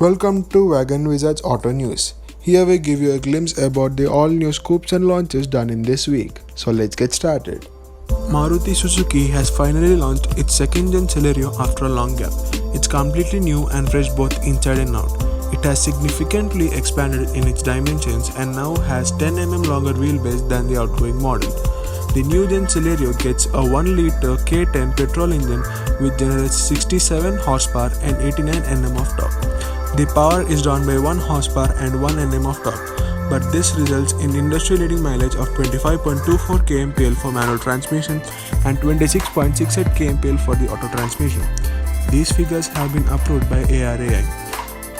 Welcome to Wagon Wizards Auto News. Here we give you a glimpse about the all-new scoops and launches done in this week. So let's get started. Maruti Suzuki has finally launched its second-gen Celerio after a long gap. It's completely new and fresh both inside and out. It has significantly expanded in its dimensions and now has 10 mm longer wheelbase than the outgoing model. The new gen Celerio gets a 1-liter K10 petrol engine which generates 67 horsepower and 89 Nm of torque. The power is drawn by 1 horsepower and 1 Nm of torque, but this results in industry-leading mileage of 25.24 kmpl for manual transmission and 26.68 kmpl for the auto transmission. These figures have been approved by ARAI.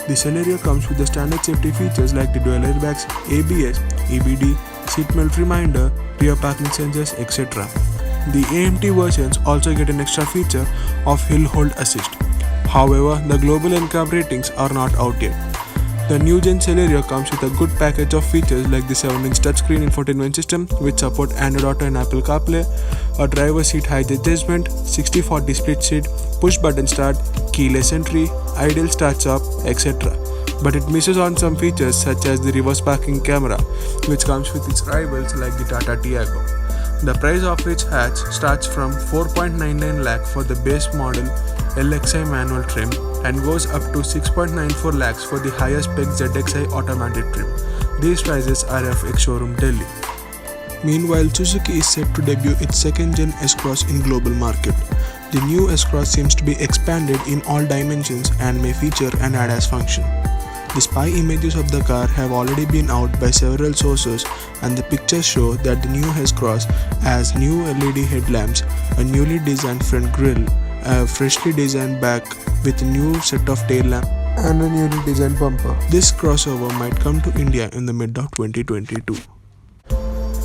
The Celerio comes with the standard safety features like the dual airbags, ABS, EBD, seat belt reminder, rear parking sensors, etc. The AMT versions also get an extra feature of hill hold assist. However, the global NCAP ratings are not out yet. The new gen Celerio comes with a good package of features like the 7-inch touchscreen infotainment system which support Android Auto and Apple CarPlay, a driver seat height adjustment, 60/40 split seat, push button start, keyless entry, idle start-stop, etc. But it misses on some features such as the reverse parking camera, which comes with its rivals like the Tata Tiago. The price of its hatch starts from 4.99 lakh for the base model LXI manual trim and goes up to 6.94 lakhs for the higher spec ZXI automatic trim. These prices are of ex-showroom Delhi. Meanwhile, Suzuki is set to debut its second-gen S-Cross in global market. The new S-Cross seems to be expanded in all dimensions and may feature an ADAS function. The spy images of the car have already been out by several sources, and the pictures show that the new S-Cross has new LED headlamps, a newly designed front grille, a freshly designed back with a new set of tail lamp, and a newly designed bumper. This crossover might come to India in the mid of 2022.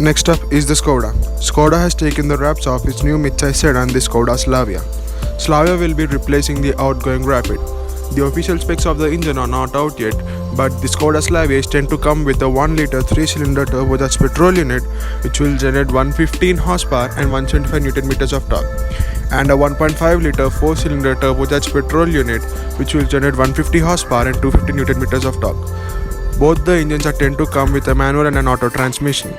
Next up is the Skoda. Skoda has taken the wraps off its new mid-size sedan, the Skoda Slavia. Slavia will be replacing the outgoing Rapid. The official specs of the engine are not out yet, but the Skoda Slavia tend to come with a 1-liter 3-cylinder turbocharged petrol unit which will generate 115 horsepower and 175 Nm of torque, and a 1.5-liter 4-cylinder turbocharged petrol unit which will generate 150 horsepower and 250 Nm of torque. Both the engines tend to come with a manual and an auto transmission.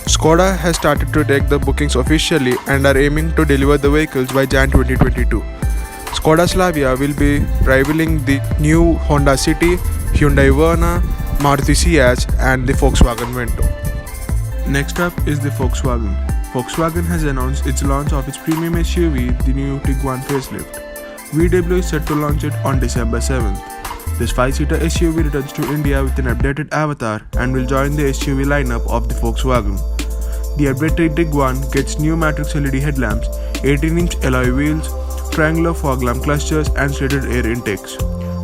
Skoda has started to take the bookings officially and are aiming to deliver the vehicles by Jan 2022. Skoda Slavia will be rivaling the new Honda City, Hyundai Verna, Maruti Ciaz and the Volkswagen Vento. Next up is the Volkswagen. Volkswagen has announced its launch of its premium SUV, the new Tiguan facelift. VW is set to launch it on December 7th. This 5-seater SUV returns to India with an updated avatar and will join the SUV lineup of the Volkswagen. The updated Tiguan gets new Matrix LED headlamps, 18-inch alloy wheels, triangular fog lamp clusters and slated air intakes.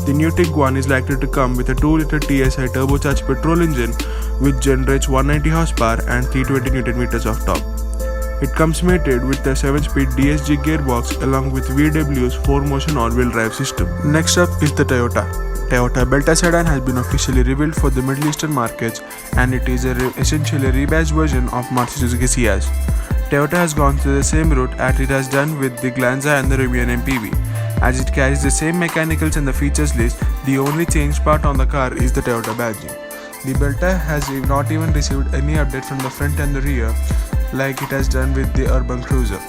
The new Tiguan is likely to come with a 2-liter TSI turbocharged petrol engine which generates 190 horsepower and 320 Nm of torque. It comes mated with a 7-speed DSG gearbox along with VW's 4-motion all-wheel drive system. Next up is the Toyota. Toyota Belta sedan has been officially revealed for the Middle Eastern markets, and it is essentially a rebadged version of Maruti Suzuki Ciaz. Toyota has gone through the same route as it has done with the Glanza and the Rivian MPV. As it carries the same mechanicals and the features list, the only changed part on the car is the Toyota badging. The Belta has not even received any update from the front and the rear like it has done with the Urban Cruiser.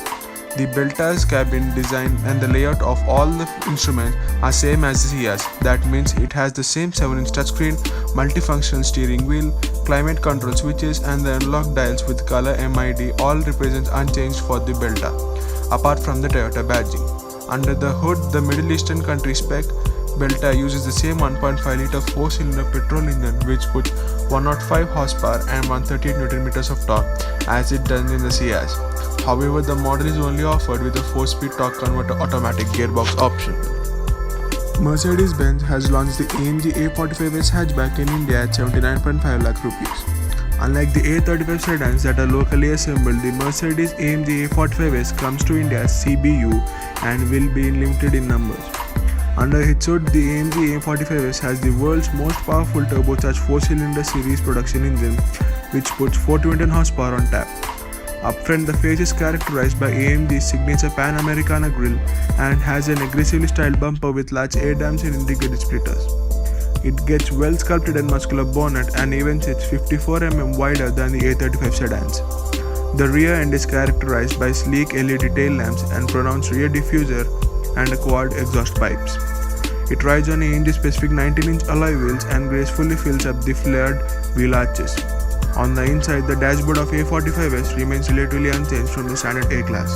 The Belta's cabin design and the layout of all the instruments are same as the Ciaz. That means it has the same 7-inch touchscreen, multifunctional steering wheel, climate control switches and the unlock dials with color MID all represents unchanged for the Belta, apart from the Toyota badging. Under the hood, the Middle Eastern country spec Belta uses the same 1.5-liter 4-cylinder petrol engine which puts 105 horsepower and 138 Nm of torque as it does in the Ciaz. However, the model is only offered with a 4-speed torque converter automatic gearbox option. Mercedes-Benz has launched the AMG A45S hatchback in India at 79.5 lakh rupees. Unlike the A35 sedans that are locally assembled, the Mercedes AMG A45S comes to India as CBU and will be limited in numbers. Under its hood, the AMG A45S has the world's most powerful turbocharged 4-cylinder series production engine which puts 420 horsepower on tap. Up front, the face is characterized by AMG's signature Panamericana grille and has an aggressively styled bumper with large air dams and integrated splitters. It gets well sculpted and muscular bonnet and even sits 54 mm wider than the A35 sedans. The rear end is characterized by sleek LED tail lamps and pronounced rear diffuser and quad exhaust pipes. It rides on AMG-specific 19-inch alloy wheels and gracefully fills up the flared wheel arches. On the inside, the dashboard of A45S remains relatively unchanged from the standard A-Class.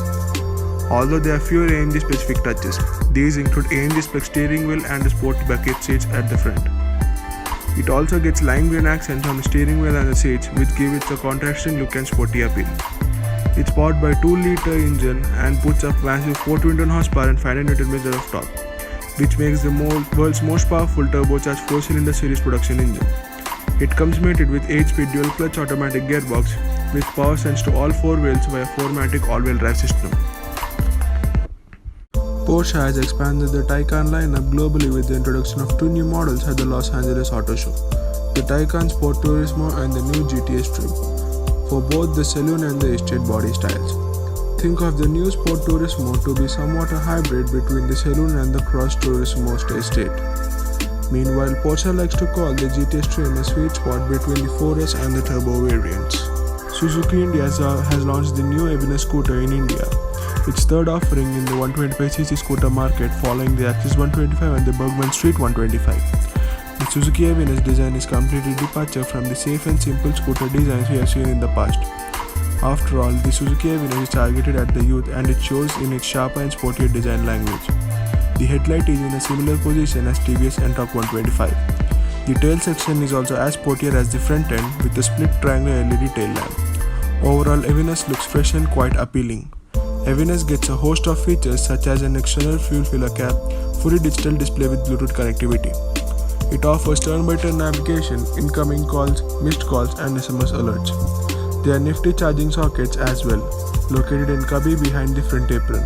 Although there are fewer AMG-specific touches, these include AMG-spec steering wheel and the sport bucket seats at the front. It also gets lime green accents on the steering wheel and the seats, which give it a contrasting look and sporty appeal. It's powered by a 2-liter engine and puts up massive 421 horsepower and 500 Nm of torque, which makes the world's most powerful turbocharged 4-cylinder series production engine. It comes mated with 8-speed dual-clutch automatic gearbox with power sends to all 4 wheels via 4MATIC all-wheel drive system. Porsche has expanded the Taycan lineup globally with the introduction of 2 new models at the Los Angeles Auto Show, the Taycan Sport Turismo and the new GTS Trim, for both the saloon and the estate body styles. Think of the new Sport Turismo to be somewhat a hybrid between the saloon and the Cross Turismo estate. Meanwhile, Porsche likes to call the GTS Trim a sweet spot between the 4S and the turbo variants. Suzuki India has launched the new Evenus scooter in India, its third offering in the 125cc scooter market following the Axis 125 and the Bergman Street 125. The Suzuki Evenus design is completely departure from the safe and simple scooter designs we have seen in the past. After all, the Suzuki Evenus is targeted at the youth and it shows in its sharper and sportier design language. The headlight is in a similar position as TVS Ntorq 125. The tail section is also as sportier as the front end with a split triangular LED tail lamp. Overall, Evenus looks fresh and quite appealing. Evenus gets a host of features such as an external fuel filler cap, fully digital display with Bluetooth connectivity. It offers turn-by-turn navigation, incoming calls, missed calls and SMS alerts. There are nifty charging sockets as well, located in cubby behind the front apron.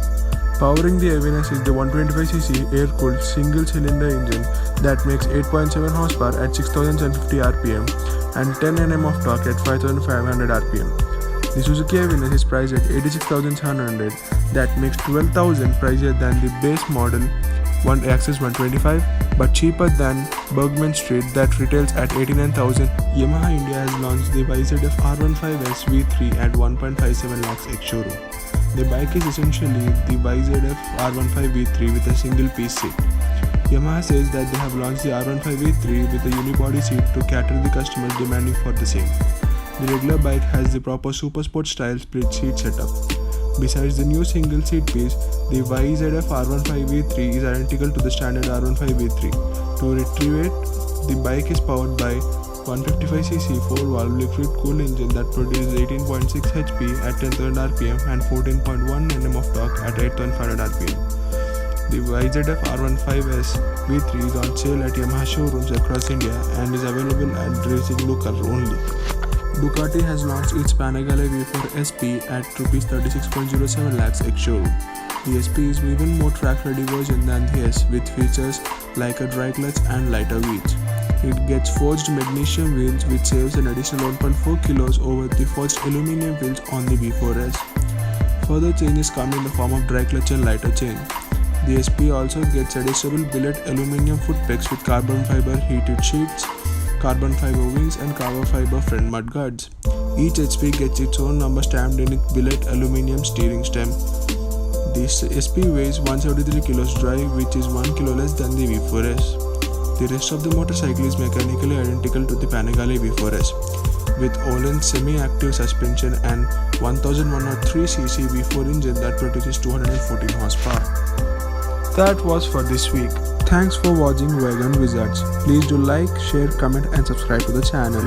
Powering the Evenus is the 125cc air-cooled single-cylinder engine that makes 8.7 horsepower at 6,050 rpm and 10 Nm of torque at 5,500 rpm. The Suzuki Evenus is priced at 86,700, that makes 12,000 pricier than the base model Axis 125, but cheaper than Bergman Street that retails at 89,000. Yamaha India has launched the YZF R15S V3 at 1.57 lakhs ex-showroom. The bike is essentially the YZF R15 V3 with a single-piece seat. Yamaha says that they have launched the R15 V3 with a unibody seat to cater the customers demanding for the same. The regular bike has the proper super sport style split seat setup. Besides the new single seat piece, the YZF R15 V3 is identical to the standard R15 V3. To retrieve it, the bike is powered by 155cc 4-valve liquid-cooled engine that produces 18.6 HP at 10,000 rpm and 14.1 Nm of torque at 8,500 rpm. The YZF R15S V3 is on sale at Yamaha showrooms across India and is available at racing local only. Ducati has launched its Panigale V4 SP at Rs 36.07 lakhs ex-showroom. The SP is even more track-ready version than the S, with features like a dry clutch and lighter wheels. It gets forged magnesium wheels which saves an additional 1.4 kilos over the forged aluminum wheels on the V4S. Further changes come in the form of dry clutch and lighter chain. The SP also gets adjustable billet aluminum foot pegs with carbon fiber heated sheets, carbon fiber wings and carbon fiber front mudguards. Each HP gets its own number stamped in its billet aluminum steering stem. This SP weighs 173 kilos dry, which is 1 kilo less than the V4S. The rest of the motorcycle is mechanically identical to the Panigale V4S, with Öhlins semi-active suspension and 1103cc V4 engine that produces 214 horsepower. That was for this week. Thanks for watching Wagon Wizards. Please do like, share, comment and subscribe to the channel.